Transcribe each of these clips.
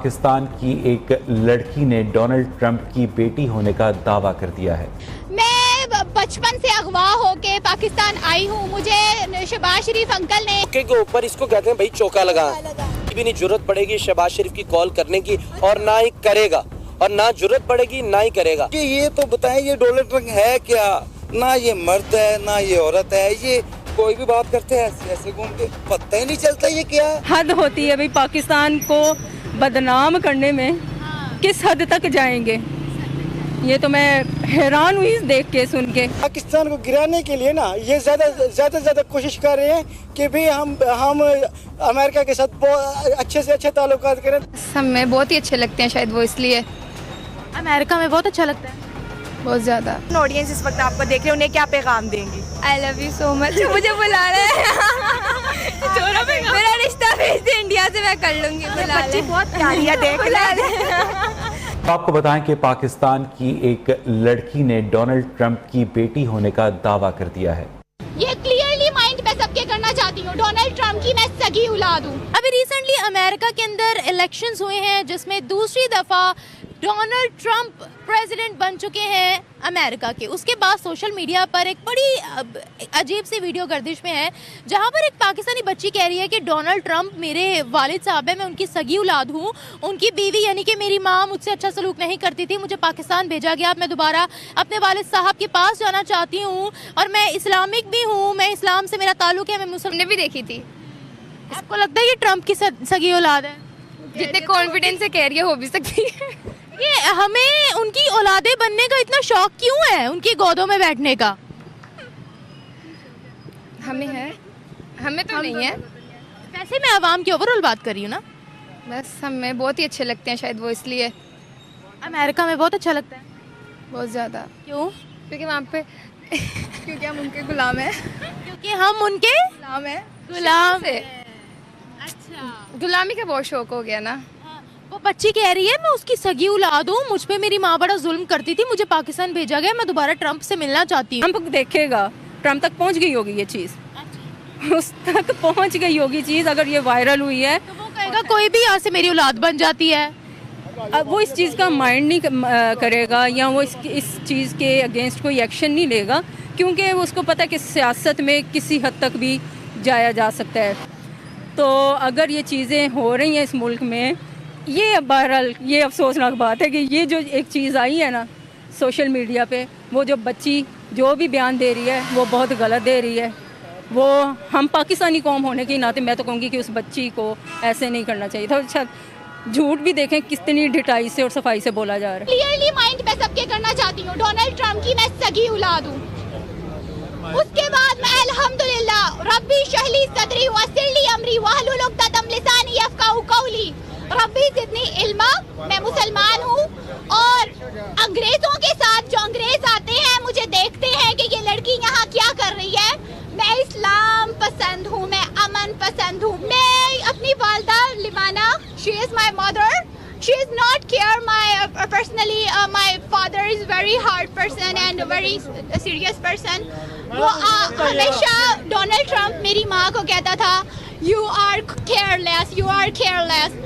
पाकिस्तान की एक लड़की ने डोनाल्ड ट्रंप की बेटी होने का दावा कर दिया है। मैं बचपन से अगवा होके पाकिस्तान आई हूँ। मुझे शहबाज शरीफ अंकल ने के ऊपर इसको कहते हैं भाई चौका लगा भी नहीं जरूरत पड़ेगी शहबाज शरीफ की कॉल करने की, और ना ही करेगा, और ना जरूरत पड़ेगी ना ही करेगा। कि ये तो बताएं ये डोनाल्ड ट्रंप है क्या? ना ये मर्द है ना ये औरत है, ये कोई भी बात करते हैं ऐसे ऐसे घूम के, पता ही नहीं चलता ये क्या है। हद होती है भाई, पाकिस्तान को बदनाम करने में किस हद तक जाएंगे, ये तो मैं हैरान हुई देख के सुन के। पाकिस्तान को गिराने के लिए ना ये ज्यादा कोशिश कर रहे हैं कि भी हम अमेरिका के साथ अच्छे से अच्छे ताल्लुकात करें। हमें बहुत ही अच्छे लगते हैं, शायद वो इसलिए। अमेरिका में बहुत अच्छा लगता है, बहुत ज्यादा। ऑडियंस इस वक्त आपको देख रहे हैं, उन्हें क्या पैगाम देंगी? I love you so much. मुझे बुला रहे हैं मेरा रिश्ता भेज दे इंडिया से, मैं कर लूंगी। बुला बच्ची बहुत प्यारी है, देख ले। आपको बताएं कि पाकिस्तान की एक लड़की ने डोनाल्ड ट्रंप की बेटी होने का दावा कर दिया है। ये क्लियरली माइंड मैं सबके करना चाहती हूँ, डोनाल्ड ट्रंप की मैं सगी औलाद हूँ। अभी रिसेंटली अमेरिका के अंदर इलेक्शंस हुए हैं, जिसमें दूसरी दफा डोनाल्ड ट्रंप प्रेसिडेंट बन चुके हैं अमेरिका के। उसके बाद सोशल मीडिया पर एक बड़ी अजीब सी वीडियो गर्दिश में है, जहां पर एक पाकिस्तानी बच्ची कह रही है कि डोनाल्ड ट्रंप मेरे वालिद साहब है, मैं उनकी सगी औलाद हूं, उनकी बीवी यानी कि मेरी माँ मुझसे अच्छा सलूक नहीं करती थी, मुझे पाकिस्तान भेजा गया, अब मैं दोबारा अपने वालिद साहब के पास जाना चाहती हूँ, और मैं इस्लामिक भी हूँ, मैं इस्लाम से मेरा ताल्लुक है, मैं मुसलमान। ने भी देखी थी। आपको लगता है ये ट्रंप की सगी औलाद है? जितने कॉन्फिडेंस से कह रही है हो भी सकती है। ये हमें उनकी औलादे बनने का इतना शौक क्यों है, उनकी गोदों में बैठने का? हमें है, हमें तो नहीं है। वैसे मैं आवाम की ओवरऑल बात कर रही हूँ ना। बस हमें बहुत ही अच्छे लगते हैं, शायद वो इसलिए। अमेरिका में बहुत अच्छा लगता है। बहुत ज़्यादा। क्यों? क्योंकि वहाँ पे क्योंकि हम उनके गुलाम हैं। क्योंकि हम उनके गुलाम हैं। गुलाम से अच्छा, गुलामी का बहुत शौक हो गया ना। वो बच्ची कह रही है मैं उसकी सगी औलाद हूँ, मुझ पे मेरी माँ बड़ा जुल्म करती थी, मुझे पाकिस्तान भेजा गया, मैं दोबारा ट्रंप से मिलना चाहती हूँ। ट्रंप देखेगा, ट्रंप तक पहुंच गई होगी ये चीज़, उस तक पहुंच गई होगी चीज़, अगर ये वायरल हुई है तो वो कहेगा कोई भी यहाँ से मेरी औलाद बन जाती है। अब वो इस चीज़ का माइंड नहीं करेगा, या वो इस चीज़ के अगेंस्ट कोई एक्शन नहीं लेगा, क्योंकि उसको पता है कि सियासत में किसी हद तक भी जाया जा सकता है। तो अगर ये चीज़ें हो रही हैं इस मुल्क में, ये बहरहाल ये अफसोसनाक बात है कि ये जो एक चीज़ आई है ना सोशल मीडिया पे, वो जो बच्ची जो भी बयान दे रही है वो बहुत गलत दे रही है। वो हम पाकिस्तानी कौम होने के नाते मैं तो कहूँगी कि उस बच्ची को ऐसे नहीं करना चाहिए था। अच्छा, झूठ भी देखें कितनी ढिठाई से और सफाई से बोला जा रहा है। क्लियरली माइंड मैं सबके करना चाहती हूँ, डोनाल्ड ट्रंप की मैं सगी औलाद हूँ। उसके बाद मैं अल्हम्दुलिल्लाह रब्बी शहली सदरी वसिरली अमरी वहलुल उक़दतम लिसानी यफ़क़हू क़ौली, रब्बी जितनी इल्मा, मैं मुसलमान हूँ, और अंग्रेजों के साथ जो अंग्रेज आते हैं मुझे देखते हैं कि ये लड़की यहाँ क्या कर रही है, मैं इस्लाम पसंद हूँ, मैं अमन पसंद हूँ। मैं अपनी वालदा लिमाना, she is my mother, she is not care my personally my father is very hard person and a very serious person. वो हमेशा डोनाल्ड ट्रंप मेरी माँ को कहता था you are careless, you are careless,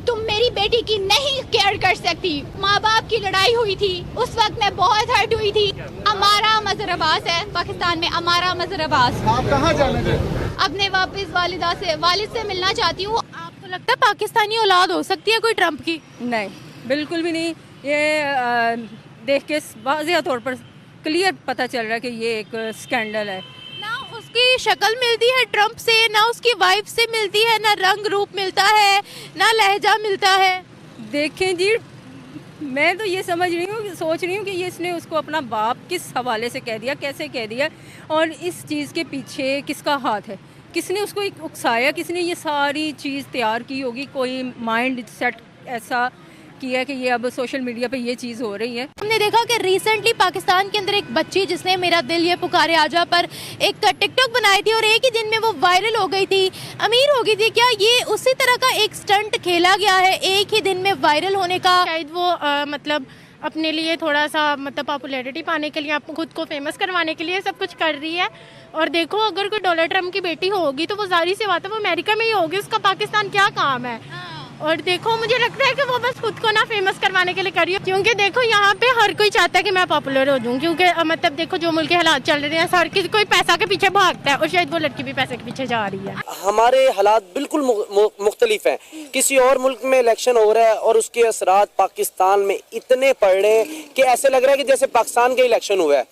तुम मेरी बेटी की नहीं केयर कर सकती। माँ बाप की लड़ाई हुई थी, उस वक्त मैं बहुत हर्ट हुई थी। हमारा मज़हर अब्बास है पाकिस्तान में, हमारा मज़हर अब्बास। आप कहाँ जाना चाहते? अपने वापस वालिद से मिलना चाहती हूँ। आपको लगता है पाकिस्तानी औलाद हो सकती है कोई ट्रंप की? नहीं, बिल्कुल भी नहीं। ये देख के वाज़ेह तौर पर क्लियर पता चल रहा है कि ये एक स्कैंडल है। ना उसकी शक्ल मिलती है ट्रंप से, ना उसकी वाइफ से मिलती है, ना रंग रूप मिलता है, ना लहजा मिलता है। देखें जी, मैं तो ये समझ रही हूँ, सोच रही हूँ कि ये इसने उसको अपना बाप किस हवाले से कह दिया, कैसे कह दिया, और इस चीज़ के पीछे किसका हाथ है, किसने उसको एक उकसाया, किसने ये सारी चीज़ तैयार की होगी। कोई माइंड सेट ऐसा किया कि ये अब सोशल मीडिया पे ये चीज़ हो रही है। हमने देखा कि रिसेंटली पाकिस्तान के अंदर एक बच्ची जिसने मेरा दिल ये पुकारे आजा पर एक टिकटॉक बनाई थी और एक ही दिन में वो वायरल हो गई थी, अमीर हो गई थी। क्या ये उसी तरह का एक स्टंट खेला गया है एक ही दिन में वायरल होने का? शायद वो मतलब अपने लिए थोड़ा सा मतलब पॉपुलैरिटी पाने के लिए, आप खुद को फेमस करवाने के लिए सब कुछ कर रही है। और देखो अगर कोई डोनाल्ड ट्रंप की बेटी होगी तो वो जाहिर सी बात है वो अमेरिका में ही होगी, उसका पाकिस्तान क्या काम है। और देखो मुझे लगता है कि वो बस खुद को ना फेमस करवाने के लिए कर रही है, क्योंकि देखो यहाँ पे हर कोई चाहता है कि मैं पॉपुलर हो जाऊँ, क्योंकि मतलब देखो जो मुल्क के हालात चल रहे हैं, हर किसी कोई पैसा के पीछे भागता है और शायद वो लड़की भी पैसे के पीछे जा रही है। हमारे हालात बिल्कुल मुख्तलिफ हैं। किसी और मुल्क में इलेक्शन हो रहा है और उसके असरात पाकिस्तान में इतने पड़ रहे हैं कि ऐसे लग रहा है कि जैसे पाकिस्तान का इलेक्शन हुआ है।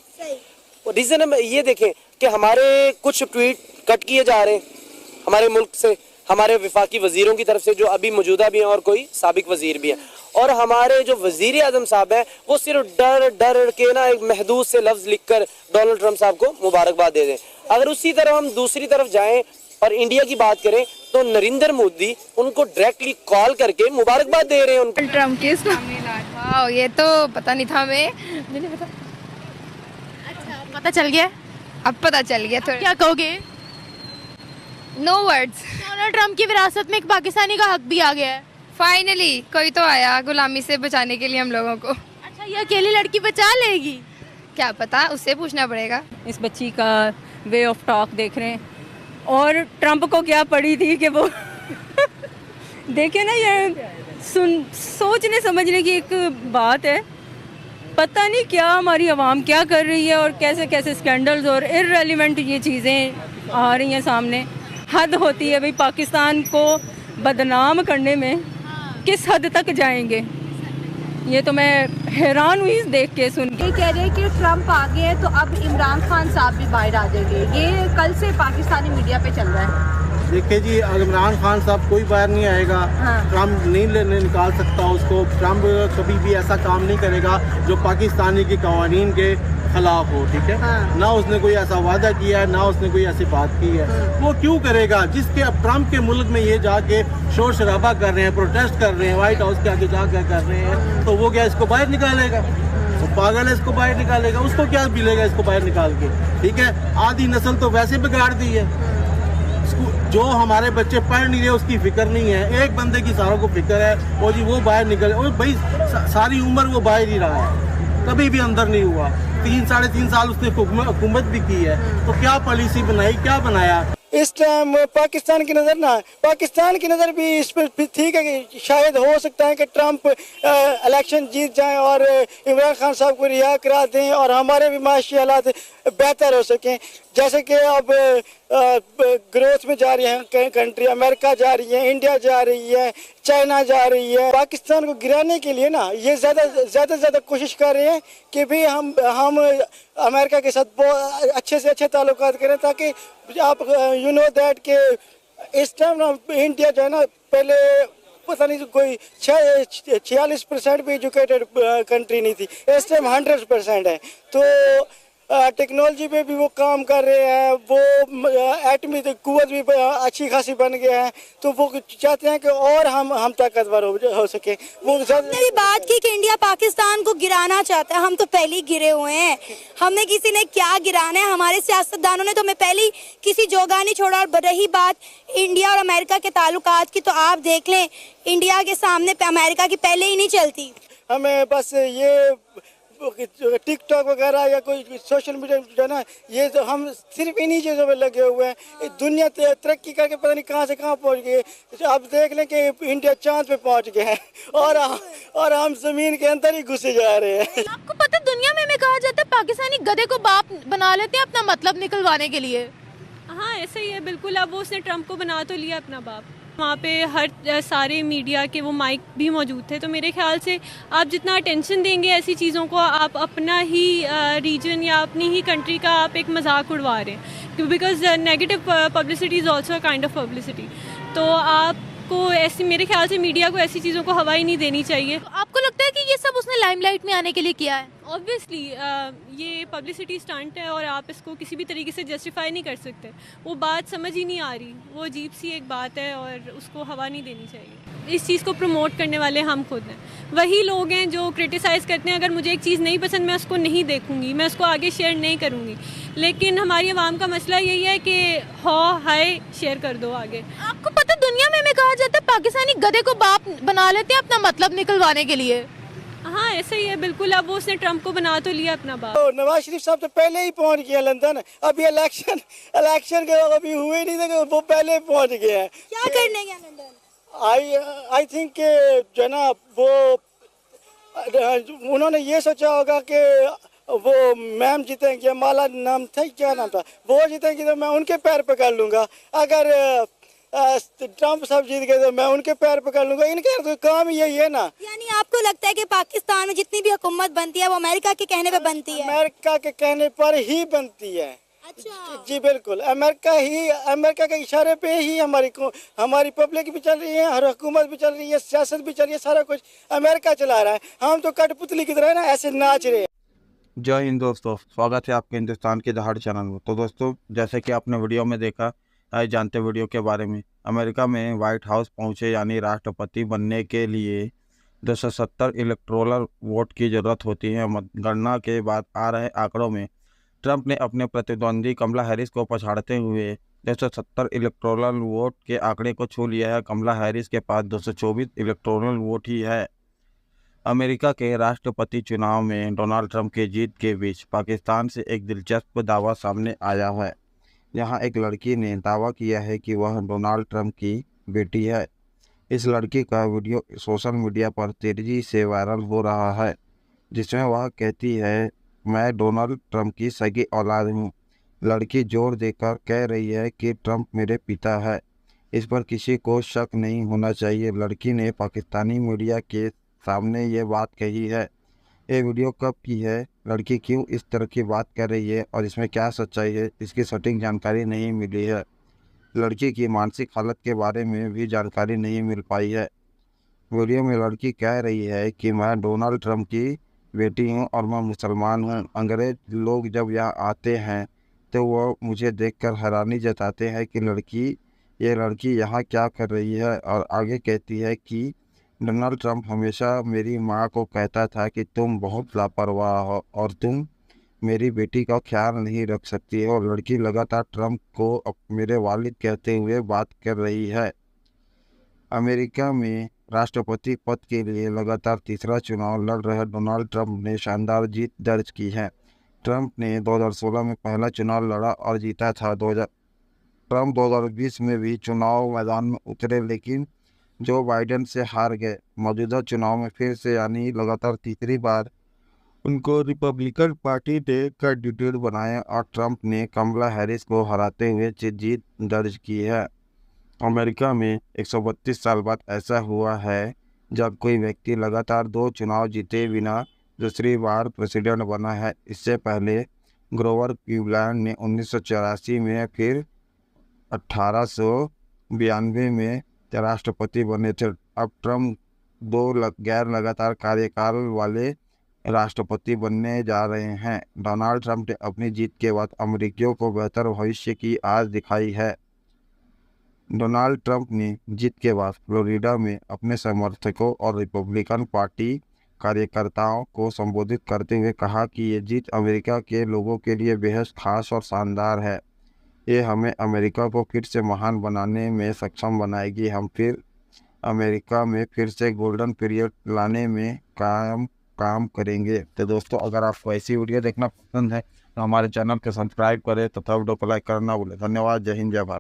रीजन हम ये देखें कि हमारे कुछ ट्वीट कट किए जा रहे हैं हमारे मुल्क से, हमारे विफाकी वजीरों की तरफ से जो अभी मौजूदा भी हैं और कोई साबिक वजीर भी हैं, और हमारे जो वजीर आजम साहब हैं वो सिर्फ डर के ना एक महदूद से लफ्ज लिखकर डोनाल्ड ट्रंप साहब को मुबारकबाद दे दें। अगर उसी तरह हम दूसरी तरफ जाएं और इंडिया की बात करें तो नरेंद्र मोदी उनको डायरेक्टली कॉल करके मुबारकबाद दे रहे हैं उनको। ट्रम्प के वाह, ये तो पता नहीं था, मुझे नहीं पता। अच्छा पता चल गया, अब पता चल गया। तो क्या कहोगे? No words. डोनाल्ड ट्रंप की विरासत में एक पाकिस्तानी का हक भी आ गया है। फाइनली कोई तो आया गुलामी से बचाने के लिए हम लोगों को। अच्छा ये अकेली लड़की बचा लेगी? क्या पता, उससे पूछना पड़ेगा। इस बच्ची का वे ऑफ टॉक देख रहे हैं, और ट्रंप को क्या पड़ी थी कि वो देखे ना, ये सोचने समझने की एक बात है। पता नहीं क्या हमारी आवाम क्या कर रही है और कैसे कैसे स्कैंडल्स और इररेलेवेंट ये चीज़ें आ रही हैं सामने। हद होती है भाई, पाकिस्तान को बदनाम करने में किस हद तक जाएंगे, ये तो मैं हैरान हुई देख के सुन के। ये कह रहे हैं कि ट्रम्प आ गए हैं तो अब इमरान खान साहब भी बाहर आ जाएंगे, ये कल से पाकिस्तानी मीडिया पे चल रहा है। देखिए जी, इमरान खान साहब कोई बाहर नहीं आएगा। ट्रम्प नहीं निकाल सकता उसको। ट्रम्प कभी भी ऐसा काम नहीं करेगा जो पाकिस्तानी के कवानीन के खिलाफ हो, ठीक है। ना उसने कोई ऐसा वादा किया है, ना उसने कोई ऐसी बात की है। वो क्यों करेगा जिसके अब ट्रम्प के मुल्क में ये जाके शोर शराबा कर रहे हैं, प्रोटेस्ट कर रहे हैं, व्हाइट हाउस के आगे जाकर कर रहे हैं, तो वो क्या इसको बाहर निकालेगा? वो पागल है, इसको बाहर निकालेगा? उसको क्या मिलेगा इसको बाहर निकाल के? ठीक है, आधी नस्ल तो वैसे बिगाड़ दी है। जो हमारे बच्चे पढ़ नहीं रहे उसकी फिक्र नहीं है, एक बंदे की सारों को फिक्र है, वो जी वो बाहर निकले। और भाई सारी उम्र वो बाहर ही रहा है, कभी भी अंदर नहीं हुआ। 3-3.5 साल उसने हुकूमत भी की है, तो क्या पॉलिसी बनाई, क्या बनाया? इस टाइम पाकिस्तान की नज़र भी इस पर ठीक है कि शायद हो सकता है कि ट्रंप इलेक्शन जीत जाएं और इमरान खान साहब को रिहा करा दें और हमारे भी माशी हालात बेहतर हो सकें। जैसे कि अब ग्रोथ में जा रही है कंट्री, अमेरिका जा रही है, इंडिया जा रही है, चाइना जा रही है। पाकिस्तान को गिराने के लिए ना ये ज़्यादा कोशिश कर रहे हैं कि भी हम अमेरिका के साथ बहुत अच्छे से अच्छे ताल्लुकात करें, ताकि आप यू नो दैट के इस टाइम ना इंडिया जो है ना, पहले पता नहीं कोई 46% भी एजुकेटेड कंट्री नहीं थी, इस टाइम 100% है। तो टेक्नोलॉजी पे भी वो काम कर रहे हैं, वो एटमी कुव्वत भी अच्छी खासी बन गया है, तो वो चाहते हैं कि और हम ताकतवर हो सके। वो हमने भी बात की कि इंडिया पाकिस्तान को गिराना चाहता है, हम तो पहले ही गिरे हुए हैं। हमने किसी ने क्या गिराना है, हमारे सियासतदानों ने तो हमें पहले ही किसी जोगा नहीं छोड़ा। और रही बात इंडिया और अमेरिका के ताल्लुकात की, तो आप देख लें इंडिया के सामने अमेरिका की पहले ही नहीं चलती। हमें बस ये टिकटॉक वगैरह या कोई सोशल मीडिया जो है ना, ये तो हम सिर्फ इन्हीं चीज़ों में लगे हुए हैं। दुनिया तरक्की करके पता नहीं कहाँ से कहाँ पहुँच गई है। आप देख लें कि इंडिया चांद पे पहुँच गया है और हम ज़मीन के अंदर ही घुसे जा रहे हैं। आपको पता दुनिया में कहा जाता है पाकिस्तानी गधे को बाप बना लेते हैं अपना मतलब निकलवाने के लिए। हाँ ऐसा ही है बिल्कुल। अब वो उसने ट्रंप को बना तो लिया अपना बाप। वहाँ पे हर सारे मीडिया के वो माइक भी मौजूद थे, तो मेरे ख्याल से आप जितना अटेंशन देंगे ऐसी चीज़ों को, आप अपना ही रीजन या अपनी ही कंट्री का आप एक मजाक उड़वा रहे हैं, because negative publicity is also a kind of publicity. तो आपको ऐसी, मेरे ख्याल से मीडिया को ऐसी चीज़ों को हवा ही नहीं देनी चाहिए। तो आपको लगता है कि ये सब उसने लाइमलाइट में आने के लिए किया है? ऑब्वियसली ये पब्लिसिटी स्टंट है और आप इसको किसी भी तरीके से जस्टिफाई नहीं कर सकते। वो बात समझ ही नहीं आ रही, वो अजीब सी एक बात है और उसको हवा नहीं देनी चाहिए। इस चीज़ को प्रमोट करने वाले हम खुद हैं। वही लोग हैं जो क्रिटिसाइज़ करते हैं, अगर मुझे एक चीज़ नहीं पसंद मैं उसको नहीं देखूंगी, मैं उसको आगे शेयर नहीं करूंगी। लेकिन हमारी आवाम का मसला यही है कि हाय शेयर कर दो आगे। आपको पता दुनिया में कहा जाता है पाकिस्तानी गधे को बाप बना लेते हैं अपना मतलब निकलवाने के लिए। हाँ ऐसा ही है बिल्कुल। अब वो उसने ट्रंप को बना तो लिया अपना बाप। तो नवाज शरीफ साहब तो पहले ही पहुंच गए लंदन। अभी इलेक्शन के अभी हुए नहीं थे, वो पहले पहुंच गए हैं। क्या करने गए लंदन? आई थिंक जो है ना वो उन्होंने ये सोचा होगा कि वो मैम जीतेंगे, माला नाम था, क्या नाम था, वो जीतेंगे तो मैं उनके पैर पकड़ लूँगा। अगर ट्रम्प साहब जीत गए तो मैं उनके पैर पकड़ लूँगा। इनका तो काम यही है ना। यानी आपको लगता है कि पाकिस्तान में जितनी भी हुकूमत बनती है वो अमेरिका के कहने पे बनती है? अमेरिका के कहने पर ही बनती है। अच्छा। जी बिल्कुल, अमेरिका के इशारे पे ही हमारी पब्लिक भी चल रही है, हर हुकूमत भी चल रही है, सियासत भी चल रही है, सारा कुछ अमेरिका चला रहा है। हम तो कठपुतली की तरह ना ऐसे नाच रहे हैं। जय हिंद दोस्तों, स्वागत है आपके हिंदुस्तान के दहाड़ चैनल में। तो दोस्तों, जैसे कि आपने वीडियो में देखा, आइए जानते वीडियो के बारे में। अमेरिका में व्हाइट हाउस पहुंचे यानी राष्ट्रपति बनने के लिए 270 इलेक्टोरल वोट की ज़रूरत होती है। मतगणना के बाद आ रहे आंकड़ों में ट्रंप ने अपने प्रतिद्वंदी कमला हैरिस को पछाड़ते हुए 270 इलेक्टोरल वोट के आंकड़े को छू लिया है। कमला हैरिस के पास 224 इलेक्टोरल वोट ही है। अमेरिका के राष्ट्रपति चुनाव में डोनाल्ड ट्रंप की जीत के बीच पाकिस्तान से एक दिलचस्प दावा सामने आया है। यहाँ एक लड़की ने दावा किया है कि वह डोनाल्ड ट्रंप की बेटी है। इस लड़की का वीडियो सोशल मीडिया पर तेजी से वायरल हो रहा है, जिसमें वह कहती है, मैं डोनाल्ड ट्रंप की सगी औलाद हूँ। लड़की जोर देकर कह रही है कि ट्रंप मेरे पिता है। इस पर किसी को शक नहीं होना चाहिए। लड़की ने पाकिस्तानी मीडिया के सामने ये बात कही है। ये वीडियो कब की है, लड़की क्यों इस तरह की बात कर रही है और इसमें क्या सच्चाई है, इसकी सटीक जानकारी नहीं मिली है। लड़की की मानसिक हालत के बारे में भी जानकारी नहीं मिल पाई है। वीडियो में लड़की कह रही है कि मैं डोनाल्ड ट्रंप की बेटी हूं और मैं मुसलमान हूं। अंग्रेज लोग जब यहाँ आते हैं तो वो मुझे देखकर हैरानी जताते हैं कि ये लड़की यहाँ क्या कर रही है। और आगे कहती है कि डोनाल्ड ट्रंप हमेशा मेरी माँ को कहता था कि तुम बहुत लापरवाह हो और तुम मेरी बेटी का ख्याल नहीं रख सकती हो। लड़की लगातार ट्रंप को मेरे वालिद कहते हुए बात कर रही है। अमेरिका में राष्ट्रपति पद के लिए लगातार तीसरा चुनाव लड़ रहे डोनाल्ड ट्रंप ने शानदार जीत दर्ज की है। ट्रंप ने 2016 में पहला चुनाव लड़ा और जीता था। ट्रंप 2020 में भी चुनाव मैदान में उतरे, लेकिन जो बाइडेन से हार गए। मौजूदा चुनाव में फिर से यानी लगातार तीसरी बार उनको रिपब्लिकन पार्टी ने कैंडिडेट बनाया और ट्रंप ने कमला हैरिस को हराते हुए जीत दर्ज की है। अमेरिका में 132 साल बाद ऐसा हुआ है जब कोई व्यक्ति लगातार 2 चुनाव जीते बिना दूसरी बार प्रेसिडेंट बना है। इससे पहले ग्रोवर क्लीवलैंड ने 1984 में, फिर 1892 में राष्ट्रपति बने थे। अब ट्रंप 2 गैर लगातार कार्यकाल वाले राष्ट्रपति बनने जा रहे हैं। डोनाल्ड ट्रंप ने अपनी जीत के बाद अमेरिकियों को बेहतर भविष्य की आस दिखाई है। डोनाल्ड ट्रंप ने जीत के बाद फ्लोरिडा में अपने समर्थकों और रिपब्लिकन पार्टी कार्यकर्ताओं को संबोधित करते हुए कहा कि ये जीत अमेरिका के लोगों के लिए बेहद खास और शानदार है। ये हमें अमेरिका को फिर से महान बनाने में सक्षम बनाएगी। हम फिर अमेरिका में फिर से गोल्डन पीरियड लाने में काम करेंगे। तो दोस्तों, अगर आपको ऐसी वीडियो देखना पसंद है तो हमारे चैनल को सब्सक्राइब करें तथा वीडियो को लाइक करना भूलें। धन्यवाद। जय हिंद, जय भारत।